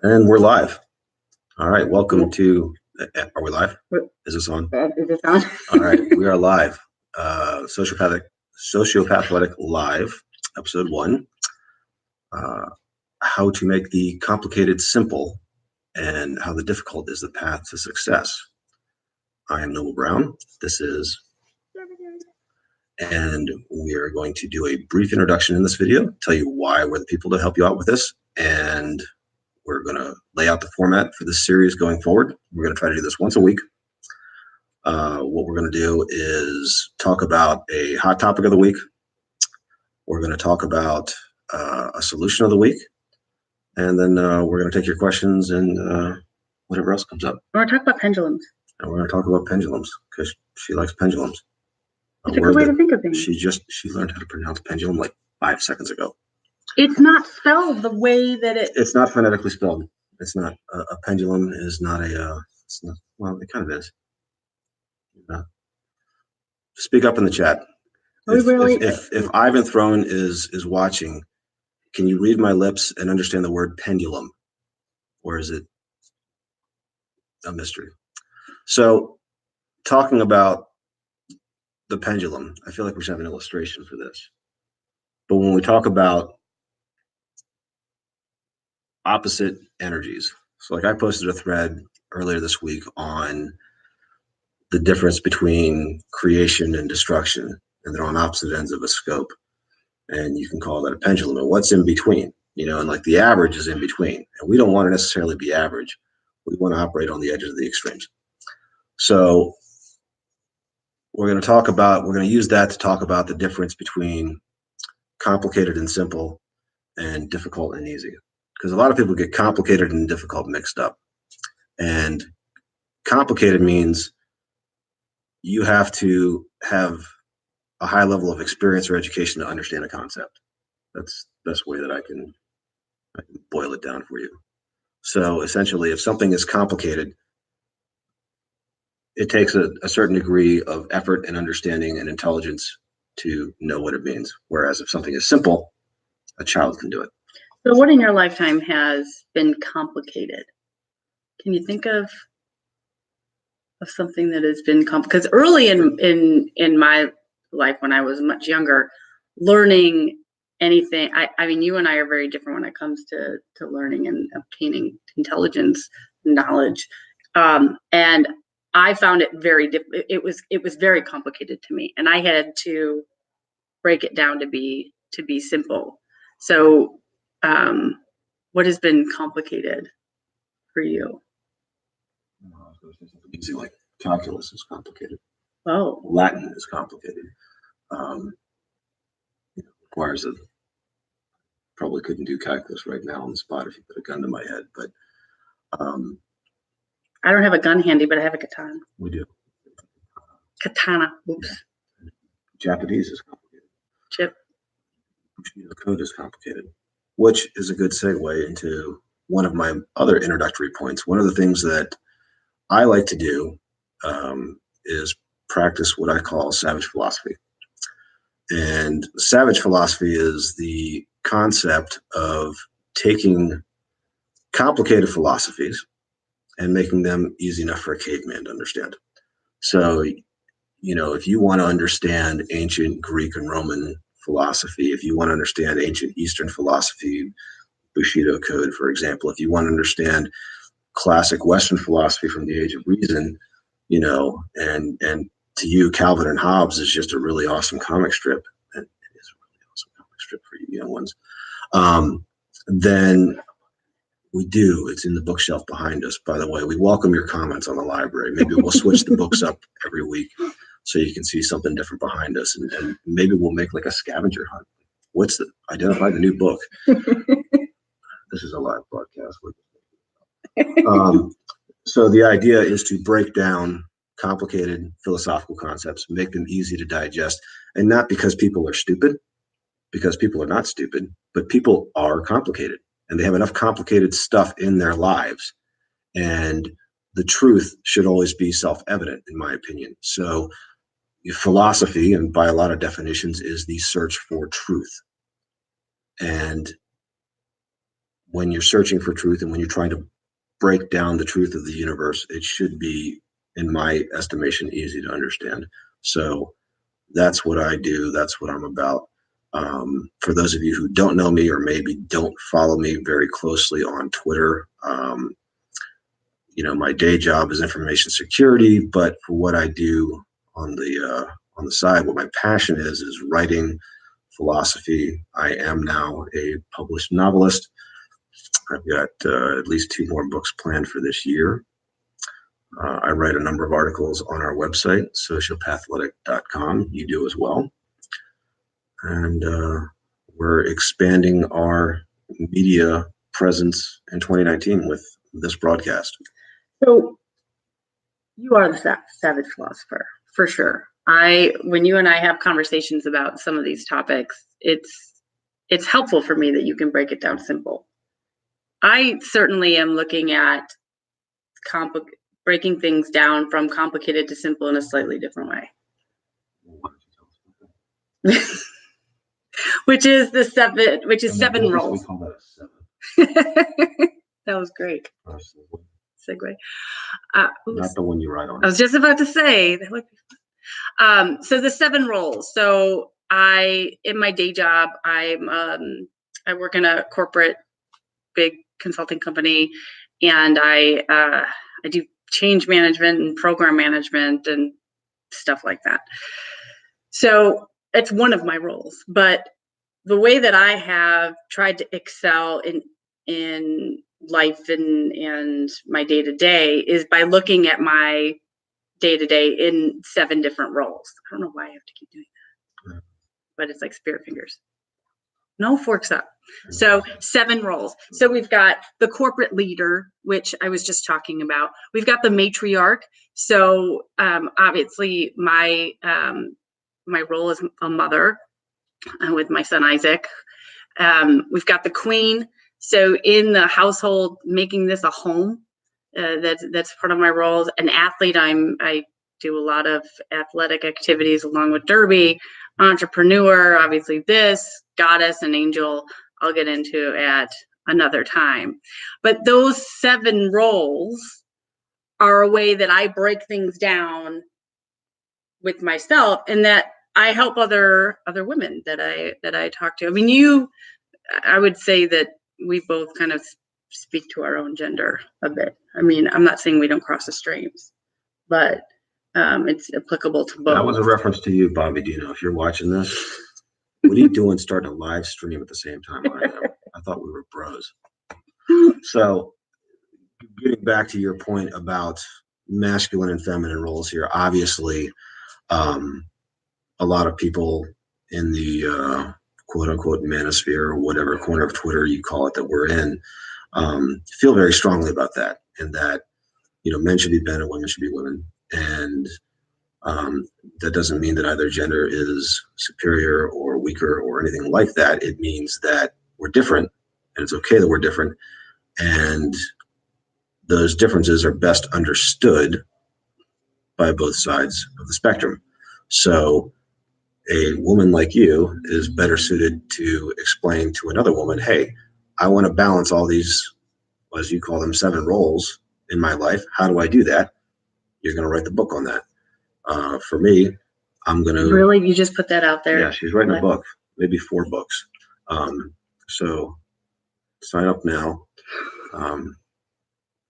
And we're live. All right, welcome to, are we live? Is this on? Is this on? All right, we are live. Sociopathletic Live, Episode 1. How to make the complicated simple and how the difficult is the path to success. I am Noble Brown. This is, and we are going to do a brief introduction in this video, tell you why we're the people to help you out with this, and we're going to lay out the format for this series going forward. We're going to try to do this once a week. What we're going to do is talk about a hot topic of the week. We're going to talk about a solution of the week. And then we're going to take your questions and whatever else comes up. We're going to talk about pendulums. And we're going to talk about pendulums because she likes pendulums. It's a good way to think of things. She learned how to pronounce pendulum like 5 seconds ago. It's not spelled the way that it's not phonetically spelled. It's not a pendulum is not a it's not, well, it kind of is. Speak up in the chat. If Ivan Throne is watching, can you read my lips and understand the word pendulum, or is it a mystery? So, talking about the pendulum, I feel like we should have an illustration for this. But when we talk about opposite energies, so like I posted a thread earlier this week on the difference between creation and destruction, and they're on opposite ends of a scope, and you can call that a pendulum. And what's in between, and like the average is in between, and we don't want to necessarily be average. We want to operate on the edges of the extremes. So we're going to use that to talk about the difference between complicated and simple and difficult and easy, because a lot of people get complicated and difficult mixed up. And complicated means you have to have a high level of experience or education to understand a concept. That's the best way that I can boil it down for you. So essentially, if something is complicated, it takes a certain degree of effort and understanding and intelligence to know what it means. Whereas if something is simple, a child can do it. So what in your lifetime has been complicated? Can you think of something that has been complicated? Because early in my life, when I was much younger, learning anything, I mean, you and I are very different when it comes to learning and obtaining intelligence, knowledge. And I found it very it was very complicated to me, and I had to break it down to be simple. So what has been complicated for you? Easy, like calculus is complicated. Oh, Latin is complicated. Requires probably couldn't do calculus right now on the spot if you put a gun to my head, but I don't have a gun handy, but I have a katana. We do. Katana. Oops. Yeah. Japanese is complicated. Chip. Bushido code is complicated, which is a good segue into one of my other introductory points. One of the things that I like to do is practice what I call savage philosophy. And savage philosophy is the concept of taking complicated philosophies and making them easy enough for a caveman to understand. So, if you want to understand ancient Greek and Roman philosophy, if you want to understand ancient Eastern philosophy, Bushido code, for example, if you want to understand classic Western philosophy from the Age of Reason, and to you, Calvin and Hobbes is just a really awesome comic strip. And it is a really awesome comic strip for you young ones. Then we do. It's in the bookshelf behind us, by the way. We welcome your comments on the library. Maybe we'll switch the books up every week so you can see something different behind us. And maybe we'll make like a scavenger hunt. Identify the new book. This is a live broadcast. So the idea is to break down complicated philosophical concepts, make them easy to digest, and not because people are stupid, because people are not stupid, but people are complicated. And they have enough complicated stuff in their lives. And the truth should always be self-evident, in my opinion. So philosophy, and by a lot of definitions, is the search for truth. And when you're searching for truth and when you're trying to break down the truth of the universe, it should be, in my estimation, easy to understand. So that's what I do. That's what I'm about. For those of you who don't know me or maybe don't follow me very closely on Twitter, my day job is information security, but for what I do on the side, what my passion is writing, philosophy. I am now a published novelist. I've got at least 2 more books planned for this year. I write a number of articles on our website, sociopathletic.com. You do as well. And we're expanding our media presence in 2019 with this broadcast. So you are the savage philosopher, for sure. When you and I have conversations about some of these topics, it's helpful for me that you can break it down simple. I certainly am looking at breaking things down from complicated to simple in a slightly different way. which is seven roles. We call that a 7. That was great. Segue. Not the one you write on. I was just about to say that would be fun. So the 7 roles. So in my day job, I work in a corporate big consulting company, and I do change management and program management and stuff like that. So it's one of my roles, but the way that I have tried to excel in life and my day-to-day is by looking at my day-to-day in 7 different roles. I don't know why I have to keep doing that, but it's like spirit fingers. No, forks up. So 7 roles. So we've got the corporate leader, which I was just talking about. We've got the matriarch. So obviously my role is a mother with my son Isaac. We've got the queen. So in the household, making this a home, that's part of my roles. An athlete, I do a lot of athletic activities along with Derby. Entrepreneur, obviously this, goddess and angel, I'll get into at another time. But those 7 roles are a way that I break things down with myself, and that I help other women that I talk to. I mean, I would say that we both kind of speak to our own gender a bit. I mean, I'm not saying we don't cross the streams, but it's applicable to both. That was a reference to you, Bobby Dino. If you're watching this, what are you doing starting a live stream at the same time I am? I thought we were bros. So getting back to your point about masculine and feminine roles here, obviously a lot of people in the quote unquote manosphere, or whatever corner of Twitter you call it that we're in, feel very strongly about that, and that men should be men and women should be women. And that doesn't mean that either gender is superior or weaker or anything like that. It means that we're different, and it's okay that we're different. And those differences are best understood by both sides of the spectrum. So a woman like you is better suited to explain to another woman, hey, I want to balance all these, as you call them, 7 roles in my life. How do I do that? You're going to write the book on that. For me, I'm going to... Really? You just put that out there? Yeah, she's writing a book, maybe 4 books. So sign up now. I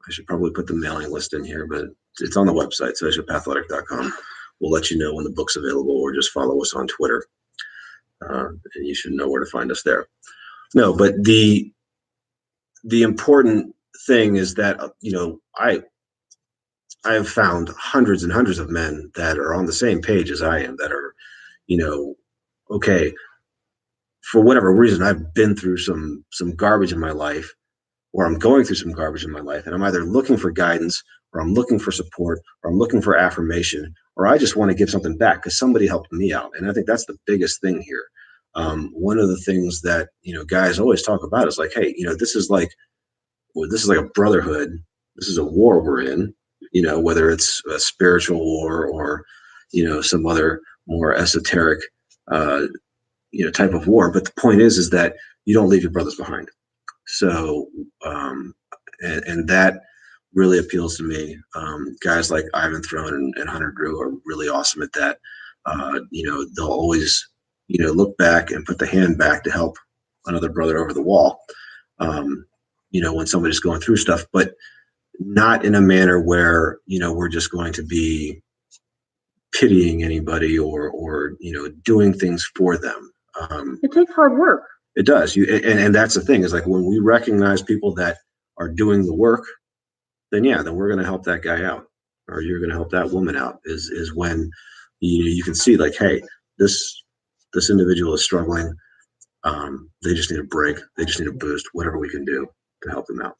should probably put the mailing list in here, but it's on the website, sociopathletic.com. We'll let you know when the book's available, or just follow us on Twitter. And you should know where to find us there. No, but the important thing is that, I have found hundreds and hundreds of men that are on the same page as I am, that are, okay, for whatever reason, I've been through some garbage in my life, or I'm going through some garbage in my life, and I'm either looking for guidance, or I'm looking for support, or I'm looking for affirmation, or I just want to give something back because somebody helped me out. And I think that's the biggest thing here. One of the things that, guys always talk about is like, hey, this is like a brotherhood. This is a war we're in, whether it's a spiritual war or, some other more esoteric, type of war. But the point is that you don't leave your brothers behind. So, and that really appeals to me. Guys like Ivan Throne and Hunter Drew are really awesome at that. They'll always, look back and put the hand back to help another brother over the wall. When somebody's going through stuff, but not in a manner where, we're just going to be pitying anybody or doing things for them. It takes hard work. It does. And that's the thing is like when we recognize people that are doing the work, then we're going to help that guy out, or you're going to help that woman out. Is when you can see like, hey, this individual is struggling. They just need a break. They just need a boost. Whatever we can do to help them out.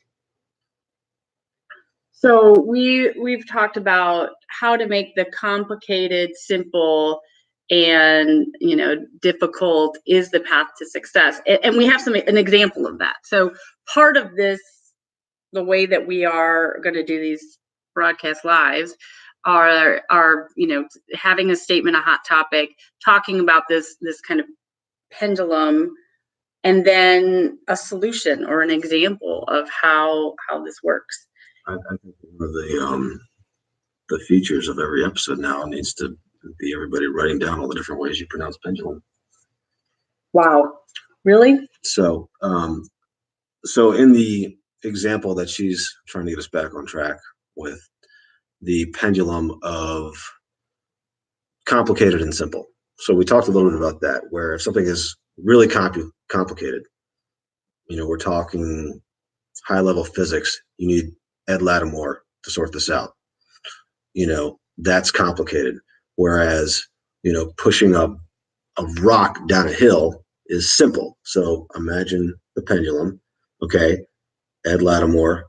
So we've talked about how to make the complicated simple, and difficult is the path to success. And we have an example of that. So part of this, the way that we are going to do these broadcast lives are having a statement, a hot topic, talking about this kind of pendulum, and then a solution or an example of how this works. I think one of the features of every episode now needs to be everybody writing down all the different ways you pronounce pendulum. Wow, really? So in the example that she's trying to get us back on track with, the pendulum of complicated and simple. So we talked a little bit about that, where if something is really complicated, we're talking high level physics, you need Ed Lattimore to sort this out. That's complicated. Whereas, pushing a rock down a hill is simple. So imagine the pendulum, okay, Ed Lattimore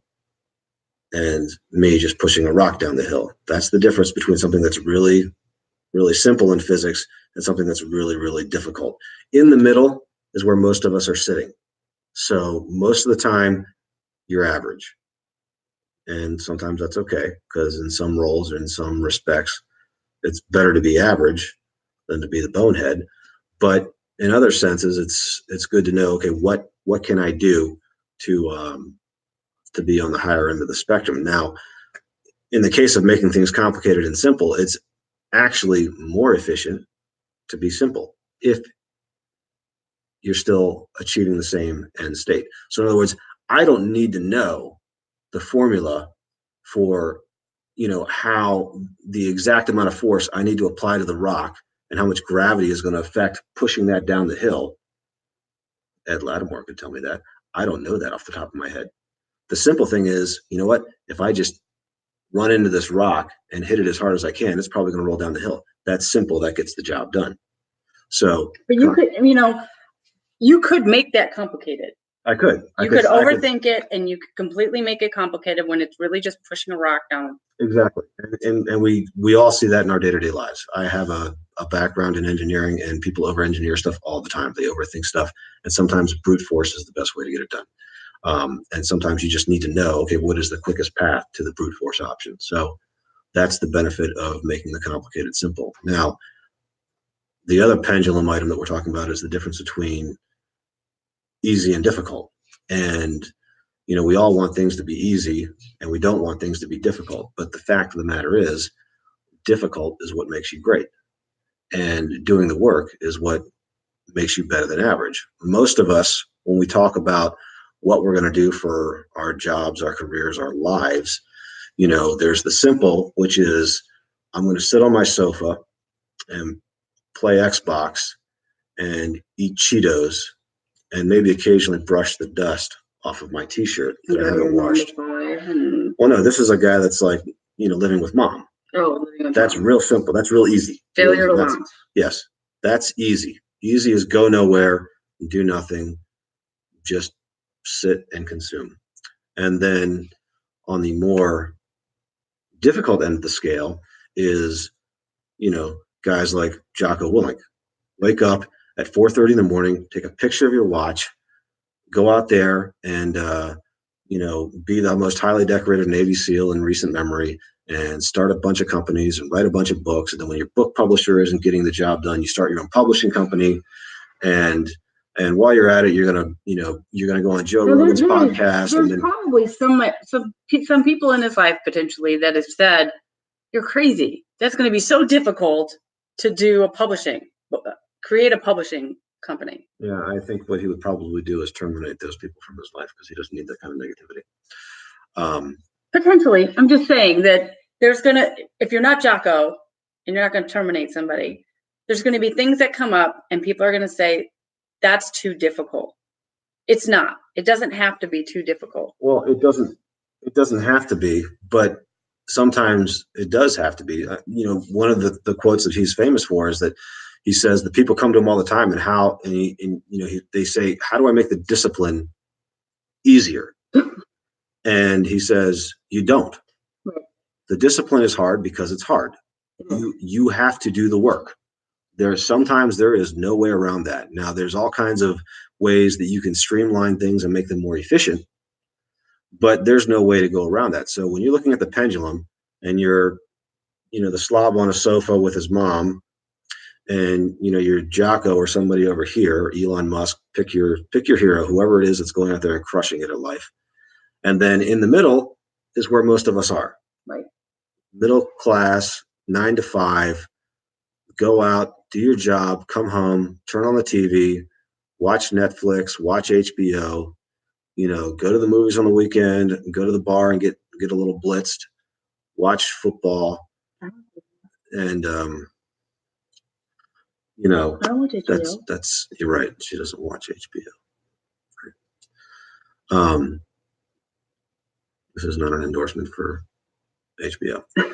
and me just pushing a rock down the hill. That's the difference between something that's really, really simple in physics and something that's really, really difficult. In the middle is where most of us are sitting. So most of the time, you're average. And sometimes that's okay, because in some roles or in some respects, it's better to be average than to be the bonehead. But in other senses, it's good to know, okay, what can I do to be on the higher end of the spectrum? Now, in the case of making things complicated and simple, it's actually more efficient to be simple if you're still achieving the same end state. So in other words, I don't need to know the formula for how the exact amount of force I need to apply to the rock and how much gravity is going to affect pushing that down the hill. Ed Lattimore could tell me that. I don't know that off the top of my head. The simple thing is, what? If I just run into this rock and hit it as hard as I can, it's probably going to roll down the hill. That's simple. That gets the job done. So, but you could make that complicated. I could. You could overthink it, and you could completely make it complicated when it's really just pushing a rock down. Exactly. And we all see that in our day-to-day lives. I have a background in engineering, and people over-engineer stuff all the time. They overthink stuff, and sometimes brute force is the best way to get it done. And sometimes you just need to know, okay, what is the quickest path to the brute force option? So that's the benefit of making the complicated simple. Now, the other pendulum item that we're talking about is the difference between easy and difficult. And we all want things to be easy, and we don't want things to be difficult. But the fact of the matter is, difficult is what makes you great, and doing the work is what makes you better than average. Most of us, when we talk about what we're going to do for our jobs, our careers, our lives, there's the simple, which is I'm going to sit on my sofa and play Xbox and eat Cheetos and maybe occasionally brush the dust off of my t-shirt that I haven't washed. Well, no, this is a guy that's like, living with mom. Oh, that's real simple. That's real easy. Failure alone. Yes, that's easy. Easy is go nowhere, do nothing, just sit and consume. And then on the more difficult end of the scale is, guys like Jocko Willink. Wake up at 4:30 in the morning, take a picture of your watch, go out there and, be the most highly decorated Navy SEAL in recent memory and start a bunch of companies and write a bunch of books. And then when your book publisher isn't getting the job done, you start your own publishing company. And And while you're at it, you're gonna go on Joe Rogan's podcast. There's probably some people in his life potentially that have said, "You're crazy. That's going to be so difficult to do create a publishing company." Yeah, I think what he would probably do is terminate those people from his life because he doesn't need that kind of negativity. Potentially, I'm just saying that if you're not Jocko and you're not going to terminate somebody, there's going to be things that come up and people are going to say, "That's too difficult." It's not. It doesn't have to be too difficult. Well, it doesn't have to be, but sometimes it does have to be. One of the quotes that he's famous for is that he says the people come to him all the time they say, "How do I make the discipline easier?" And he says, "You don't. Right. The discipline is hard because it's hard. Mm-hmm. You have to do the work. Sometimes there is no way around that. Now, there's all kinds of ways that you can streamline things and make them more efficient, but there's no way to go around that. So when you're looking at the pendulum and you're, the slob on a sofa with his mom, and you're Jocko or somebody over here, Elon Musk, pick your hero, whoever it is that's going out there and crushing it in life. And then in the middle is where most of us are. Right. Middle class, 9 to 5, go out, do your job, come home, turn on the TV, watch Netflix, watch HBO, go to the movies on the weekend, go to the bar and get a little blitzed, watch football. And, I don't watch HBO. that's, you're right. She doesn't watch HBO. This is not an endorsement for HBO. We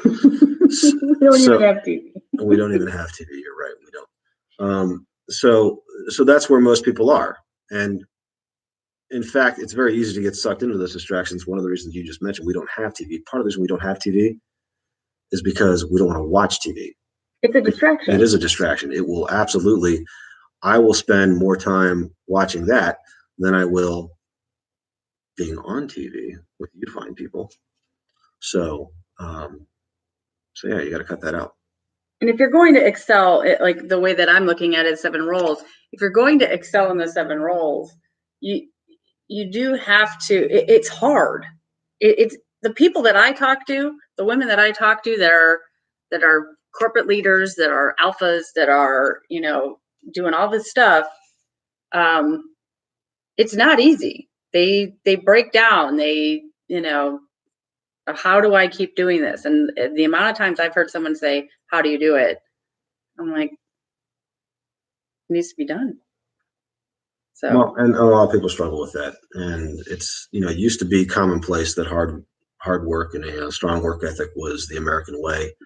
don't even have TV. We don't even have TV. You're right. We don't. So that's where most people are. And in fact, it's very easy to get sucked into those distractions. One of the reasons you just mentioned, we don't have TV. Part of the reason we don't have TV is because we don't want to watch TV. It's a distraction. It is a distraction. It will absolutely. I will spend more time watching that than I will being on TV with you fine people. So yeah, you got to cut that out. And if you're going to excel, like the way that I'm looking at it, 7 roles, if you're going to excel in the 7 roles, you do have to, it's hard. It's the people that I talk to, the women that I talk to that are corporate leaders, that are alphas, that are, doing all this stuff. It's not easy. They break down. How do I keep doing this? And the amount of times I've heard someone say, "How do you do it?" I'm like, it needs to be done. So, well, and a lot of people struggle with that. And it's, it used to be commonplace that hard work and a strong work ethic was the American way.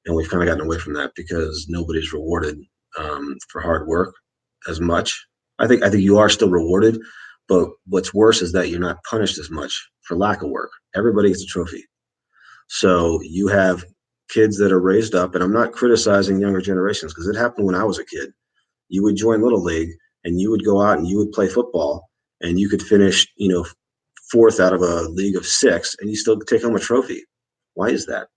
And we've kind of gotten away from that because nobody's rewarded for hard work as much. I think you are still rewarded, but what's worse is that you're not punished as much for lack of work. Everybody gets a trophy. So you have kids that are raised up, and I'm not criticizing younger generations because it happened when I was a kid. You would join Little League and you would go out and you would play football and you could finish, 4th out of a league of 6 and you still take home a trophy. Why is that?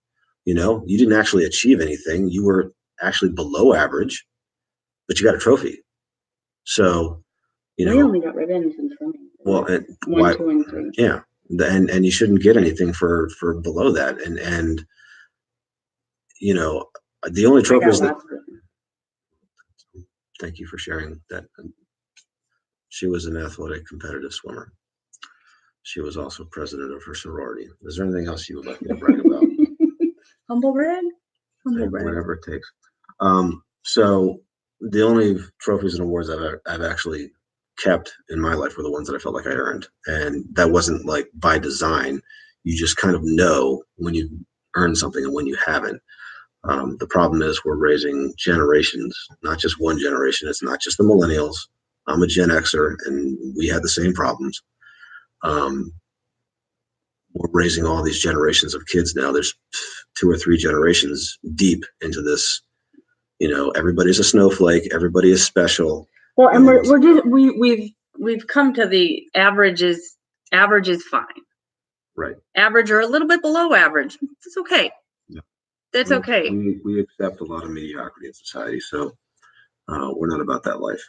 You didn't actually achieve anything. You were actually below average, but you got a trophy. So, we only got revenge in swimming. Well, 1, 2, and 3. Yeah. And you shouldn't get anything for below that. And the only trophies that. Thank you for sharing that. She was an athletic, competitive swimmer. She was also president of her sorority. Is there anything else you would like me to brag about? Humble brag? Humble brag. Whatever it takes. So the only trophies and awards I've actually kept in my life were the ones that I felt like I earned. And that wasn't like by design. You just kind of know when you earn something and when you haven't. The problem is we're raising generations, not just one generation. It's not just the millennials. I'm a Gen Xer and we had the same problems. We're raising all these generations of kids now. There's 2 or 3 generations deep into this. Everybody's a snowflake. Everybody is special. Well, and we've come to the average is fine. Right. Average or a little bit below average. It's okay. Yeah. That's okay. We accept a lot of mediocrity in society, so we're not about that life.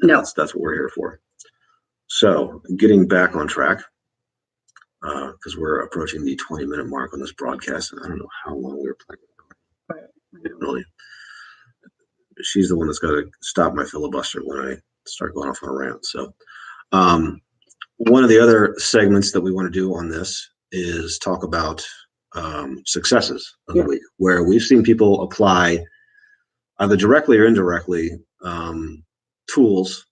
No. That's what we're here for. So getting back on track, because we're approaching the 20-minute mark on this broadcast, and I don't know how long we were planning. Really, she's the one that's got to stop my filibuster when I start going off on a rant. So, one of the other segments that we want to do on this is talk about successes of the week, where we've seen people apply either directly or indirectly tools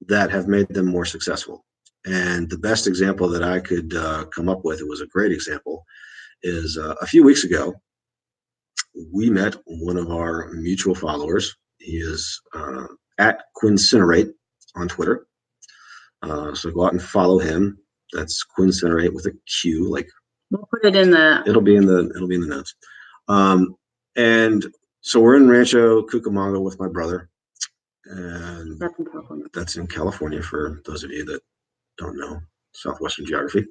that have made them more successful. And the best example that I could come up with, it was a great example, is a few weeks ago, we met one of our mutual followers. He is at Quincinerate on Twitter. So go out and follow him. That's Quincinerate with a Q. Like, we'll put it in the. It'll be in the notes. And so we're in Rancho Cucamonga with my brother, and That's in California. That's in California for those of you that don't know Southwestern geography.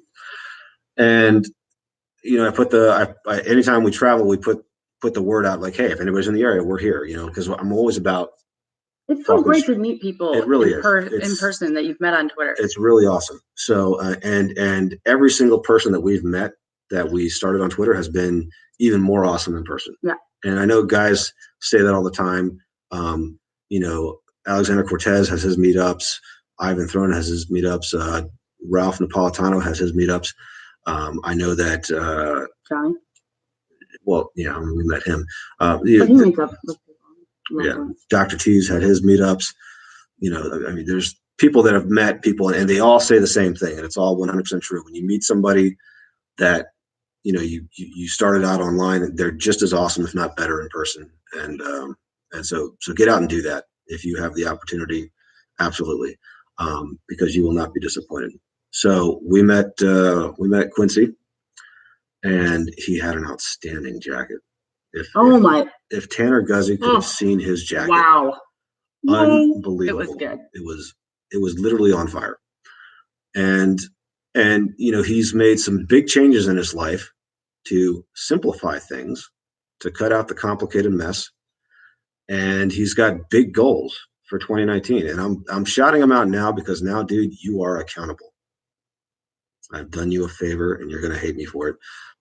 And I put anytime we travel, we put the word out like, hey, if anybody's in the area, we're here. Because I'm always about. It's so great to meet people it really in person that you've met on Twitter. It's really awesome. So and every single person that we've met that we started on Twitter has been even more awesome in person. Yeah. And I know guys say that all the time. Alexander Cortez has his meetups. Ivan Throne has his meetups. Ralph Napolitano has his meetups. I know that Johnny. Well, yeah, we met him. But he meets up with people. Yeah, Dr. T's had his meetups. There's people that have met people, and they all say the same thing, and it's all 100% true. When you meet somebody that you started out online, they're just as awesome, if not better, in person. And so get out and do that if you have the opportunity. Absolutely, because you will not be disappointed. So we met Quincy, and he had an outstanding jacket. If Tanner Guzzi could have seen his jacket, wow, unbelievable! It was good. It was literally on fire, and he's made some big changes in his life to simplify things, to cut out the complicated mess, and he's got big goals for 2019. And I'm shouting him out now because now, dude, you are accountable. I've done you a favor, and you're going to hate me for it.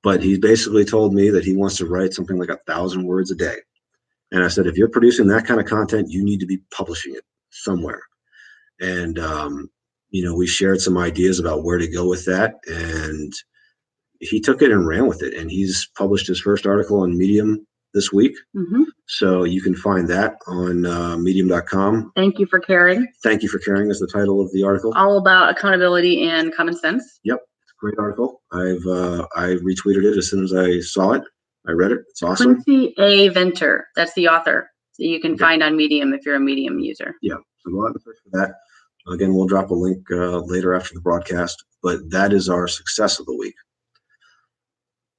But he basically told me that he wants to write something like 1,000 words a day. And I said, if you're producing that kind of content, you need to be publishing it somewhere. And, we shared some ideas about where to go with that. And he took it and ran with it. And he's published his first article on Medium this week. Mm-hmm. So you can find that on medium.com. Thank you for caring. Thank you for caring is the title of the article. All about accountability and common sense. Yep. It's a great article. I retweeted it as soon as I saw it. I read it. It's awesome. Quincy A. Venter. That's the author. So you can find on Medium if you're a Medium user. Yeah. So go out and search for that. Again, we'll drop a link later after the broadcast. But that is our success of the week.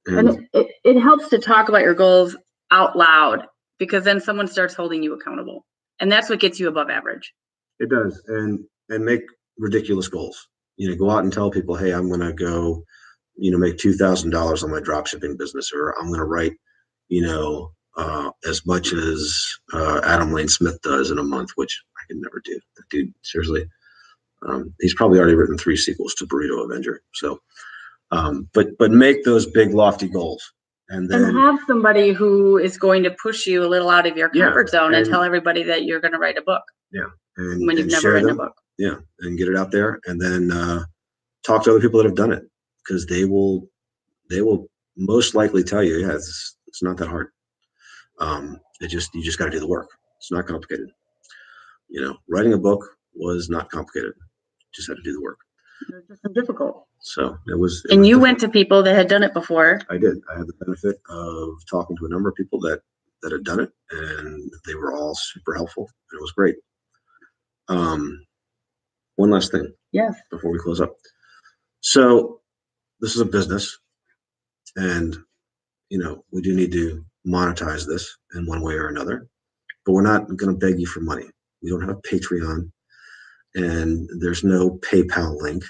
And it helps to talk about your goals out loud, because then someone starts holding you accountable. And that's what gets you above average. It does. And make ridiculous goals. Go out and tell people, hey, I'm going to go, make $2,000 on my drop shipping business, or I'm going to write, as much as Adam Lane Smith does in a month, which I can never do. That dude, seriously. He's probably already written 3 sequels to Burrito Avenger. So, but make those big lofty goals. And have somebody who is going to push you a little out of your comfort zone and tell everybody that you're going to write a book. Yeah. When you've never written a book. Yeah. And get it out there, and then talk to other people that have done it, because they will most likely tell you, yeah, it's not that hard. You just got to do the work. It's not complicated. Writing a book was not complicated. Just had to do the work. It was just difficult. So it was. And you went to people that had done it before. I did. I had the benefit of talking to a number of people that had done it, and they were all super helpful. And it was great. One last thing. Yes. Before we close up. So this is a business, and we do need to monetize this in one way or another, but we're not going to beg you for money. We don't have a Patreon, and there's no PayPal link.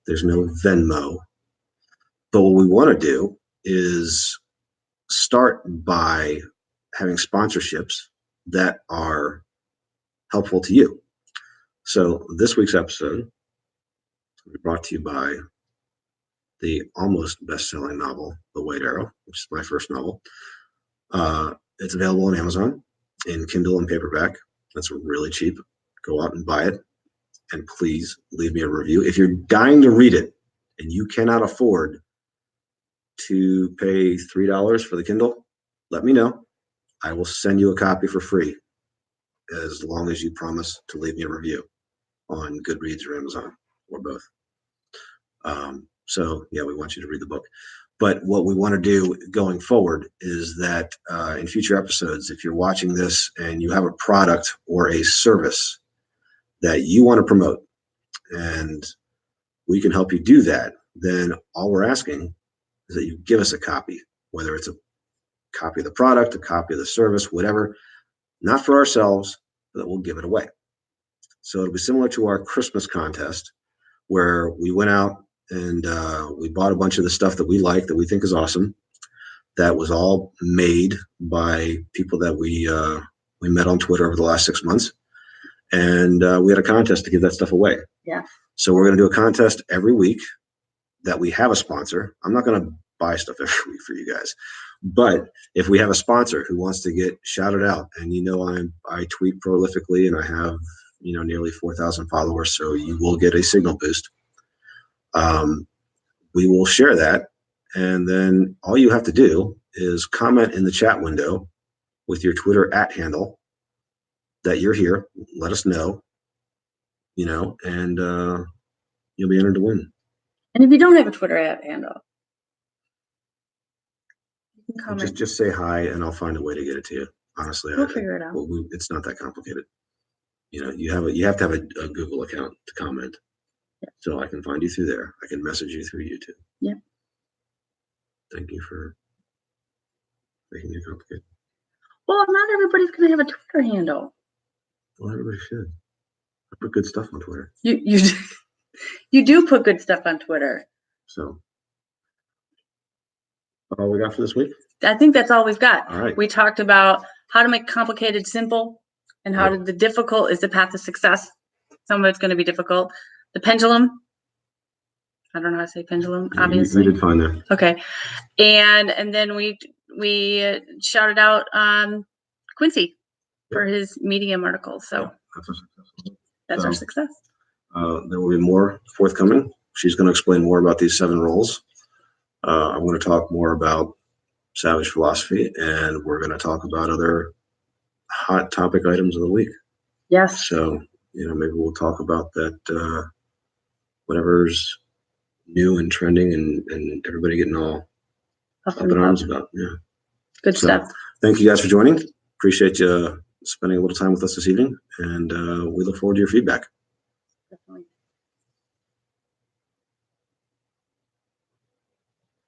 There's no Venmo. But what we want to do is start by having sponsorships that are helpful to you. So this week's episode will be brought to you by the almost best-selling novel, The White Arrow, which is my first novel. It's available on Amazon in Kindle and paperback. That's really cheap. Go out and buy it. And please leave me a review. If you're dying to read it and you cannot afford to pay $3 for the Kindle, let me know. I will send you a copy for free as long as you promise to leave me a review on Goodreads or Amazon or both. So yeah, we want you to read the book. But what we want to do going forward is that in future episodes, if you're watching this and you have a product or a service that you want to promote and we can help you do that, then all we're asking is that you give us a copy, whether it's a copy of the product, a copy of the service, whatever, not for ourselves, but we'll give it away. So it'll be similar to our Christmas contest where we went out and we bought a bunch of the stuff that we like, that we think is awesome. That was all made by people that we met on Twitter over the last 6 months. And we had a contest to give that stuff away. Yeah. So we're going to do a contest every week that we have a sponsor. I'm not going to buy stuff every week for you guys. But if we have a sponsor who wants to get shouted out, and I tweet prolifically and I have nearly 4,000 followers, so you will get a signal boost. We will share that, and then all you have to do is comment in the chat window with your Twitter @handle that you're here. Let us know, and you'll be entered to win. And if you don't have a Twitter handle, you can comment. Just say hi, and I'll find a way to get it to you. Honestly, we'll figure it out. It's not that complicated. You have to have a Google account to comment. Yeah. So I can find you through there. I can message you through YouTube. Yeah. Thank you for making it complicated. Well, not everybody's going to have a Twitter handle. Well, everybody should. I put good stuff on Twitter. You do put good stuff on Twitter. So, all we got for this week? I think that's all we've got. All right. We talked about how to make complicated simple, and how the difficult is the path to success. Some of it's going to be difficult. The pendulum. I don't know how to say pendulum, obviously. You did fine there. Okay. And then we shouted out Quincy for his Medium article. So that's our success. There will be more forthcoming. She's going to explain more about these 7 roles. I'm going to talk more about Savage philosophy, and we're going to talk about other hot topic items of the week. Yes. So, maybe we'll talk about that, whatever's new and trending and everybody getting all up in arms about. Yeah. Good stuff. Thank you guys for joining. Appreciate you spending a little time with us this evening, and we look forward to your feedback. Definitely.